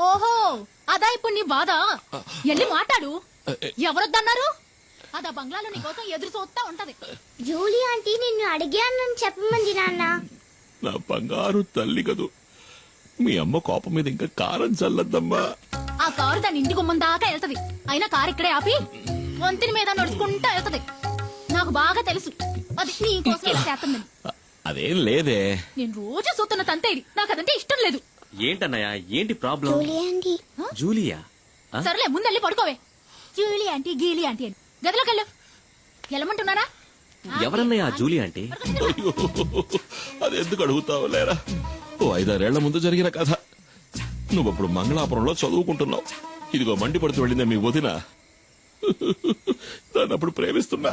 ఓహో అదా ఇప్పుడు నీ బాధ ఎల్లి మాట్లాడు. ఎవరొద్దన్నారు? అదా బంగ్లాలో నీ కోసం ఎదురు చూస్తా ఉంటది. జూలీ ఆంటీ నిన్ను అడిగానని చెప్పమంది నాన్న. నా బంగారు తల్లి కదూ. మీ అమ్మ కోపం మీద ఇంకా కారం చల్లద్దమ్మా. ఆ కారు దాని ఇంటి గుమ్మం దాకా వెళ్తది. అయినా కారు ఇక్కడే ఆపి వంతిని మీద నడుచుకుంటా వెళ్తది. నాకు బాగా తెలుసు అది నీ కోసం ఇలా చేస్తుందని. అదేం లేదే. నేను రోజు చూస్తున్న తంతే ఇది. నాకు అదంటే ఇష్టం లేదు. ఏంటన్నయ్య, ఏంటి ప్రాబ్లం? Julie aunty Julia? సరేలే ముందెళ్ళి పడుకోవే. జూలీ ఆంటీ గీలి ఆంటీ అని గదిలోకి వెళ్ళు. వెళ్ళమంటున్నారా? ఎవరన్నయ్య ఆ జూలి అంటే? అయ్యో, అది ఎందుకు అడుగుతావు లేరా? ఓ 5-6 ఏళ్ల ముందు జరిగిన కథ. నువ్వప్పుడు మంగళాపురంలో చదువుకుంటున్నావు. ఇదిగో మండి పడుతూ వెళ్ళిందే మీ వదిన. దాన్ని అప్పుడు ప్రేమిస్తున్నా.